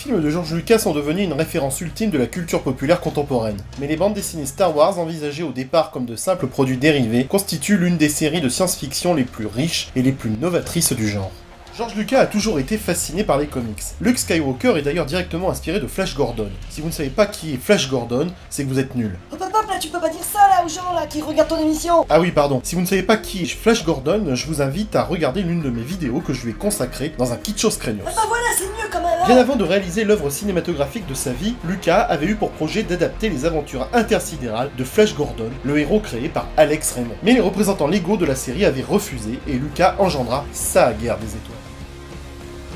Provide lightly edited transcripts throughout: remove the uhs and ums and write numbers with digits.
films de George Lucas sont devenus une référence ultime de la culture populaire contemporaine. Mais les bandes dessinées Star Wars, envisagées au départ comme de simples produits dérivés, constituent l'une des séries de science-fiction les plus riches et les plus novatrices du genre. George Lucas a toujours été fasciné par les comics. Luke Skywalker est d'ailleurs directement inspiré de Flash Gordon. Si vous ne savez pas qui est Flash Gordon, c'est que vous êtes nul. Hop hop hop, là tu peux pas dire ça là aux gens là qui regardent ton émission. Ah oui, pardon. Si vous ne savez pas qui est Flash Gordon, je vous invite à regarder l'une de mes vidéos que je lui ai consacrée dans un Kitschos Krenios. Ah bah voilà, c'est mieux quand même. Hein. Bien avant de réaliser l'œuvre cinématographique de sa vie, Lucas avait eu pour projet d'adapter les aventures intersidérales de Flash Gordon, le héros créé par Alex Raymond. Mais les représentants légaux de la série avaient refusé et Lucas engendra sa guerre des étoiles.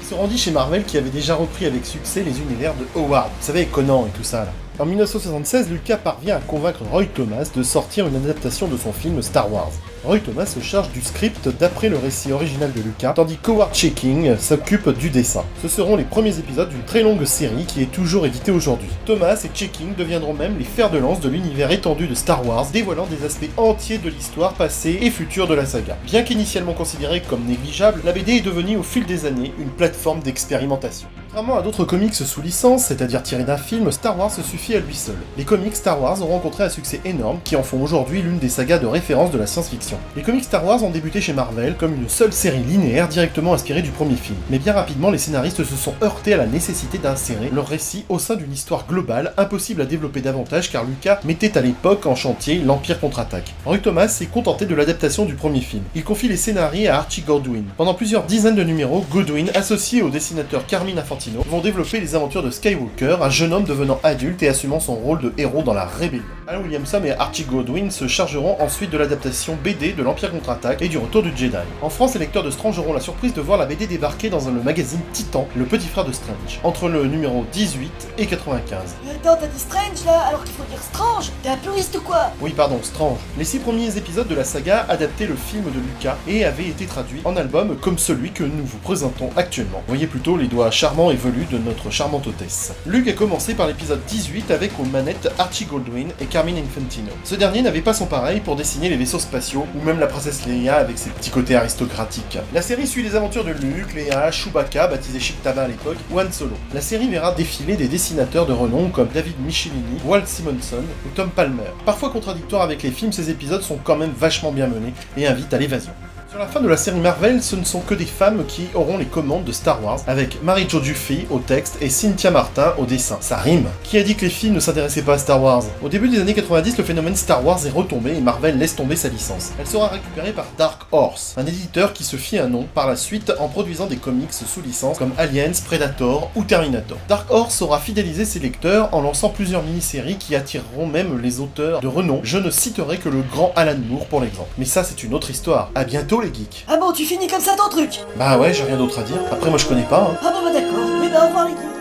Il se rendit chez Marvel qui avait déjà repris avec succès les univers de Howard, vous savez, Conan et tout ça là. En 1976, Lucas parvient à convaincre Roy Thomas de sortir une adaptation de son film Star Wars. Roy Thomas se charge du script d'après le récit original de Lucas, tandis qu'Howard Chaykin s'occupe du dessin. Ce seront les premiers épisodes d'une très longue série qui est toujours éditée aujourd'hui. Thomas et Chaykin deviendront même les fers de lance de l'univers étendu de Star Wars, dévoilant des aspects entiers de l'histoire passée et future de la saga. Bien qu'initialement considérée comme négligeable, la BD est devenue au fil des années une plateforme d'expérimentation. Contrairement à d'autres comics sous licence, c'est-à-dire tirés d'un film, Star Wars se suffit à lui seul. Les comics Star Wars ont rencontré un succès énorme qui en font aujourd'hui l'une des sagas de référence de la science-fiction. Les comics Star Wars ont débuté chez Marvel comme une seule série linéaire directement inspirée du premier film. Mais bien rapidement, les scénaristes se sont heurtés à la nécessité d'insérer leur récit au sein d'une histoire globale, impossible à développer davantage car Lucas mettait à l'époque en chantier l'Empire contre-attaque. Roy Thomas s'est contenté de l'adaptation du premier film. Il confie les scénarios à Archie Goodwin. Pendant plusieurs dizaines de numéros, Goodwin, associé au dessinateur Carmine Infantino, vont développer les aventures de Skywalker, un jeune homme devenant adulte et assumant son rôle de héros dans la rébellion. Alan Williamson et Archie Goodwin se chargeront ensuite de l'adaptation BD de l'Empire contre-attaque et du Retour du Jedi. En France, les lecteurs de Strange auront la surprise de voir la BD débarquer dans le magazine Titan, le petit frère de Strange, entre le numéro 18 et 95. Attends, t'as dit Strange là, alors qu'il faut dire Strange. T'es un puriste ou quoi? Oui, pardon, Strange. Les 6 premiers épisodes de la saga adaptaient le film de Lucas et avaient été traduits en album comme celui que nous vous présentons actuellement. Voyez plutôt les doigts charmants et velus de notre charmante hôtesse. Luke a commencé par l'épisode 18 avec aux manettes Archie Goodwin et Carmine Infantino. Ce dernier n'avait pas son pareil pour dessiner les vaisseaux spatiaux ou même la princesse Leia avec ses petits côtés aristocratiques. La série suit les aventures de Luke, Leia, Chewbacca, baptisé Chic Taba à l'époque, ou Han Solo. La série verra défiler des dessinateurs de renom comme David Michelini, Walt Simonson ou Tom Palmer. Parfois contradictoires avec les films, ces épisodes sont quand même vachement bien menés et invitent à l'évasion. Sur la fin de la série Marvel, ce ne sont que des femmes qui auront les commandes de Star Wars, avec Mary Jo Duffy au texte et Cynthia Martin au dessin. Ça rime. Qui a dit que les filles ne s'intéressaient pas à Star Wars? Au début des années 90, le phénomène Star Wars est retombé et Marvel laisse tomber sa licence. Elle sera récupérée par Dark Horse, un éditeur qui se fit un nom par la suite en produisant des comics sous licence comme Aliens, Predator ou Terminator. Dark Horse saura fidéliser ses lecteurs en lançant plusieurs mini-séries qui attireront même les auteurs de renom. Je ne citerai que le grand Alan Moore pour l'exemple. Mais ça, c'est une autre histoire. À bientôt les geeks. Ah bon, tu finis comme ça ton truc? Bah ouais, j'ai rien d'autre à dire. Après, moi je connais pas, hein. Ah bah d'accord, mais bah au revoir les geeks.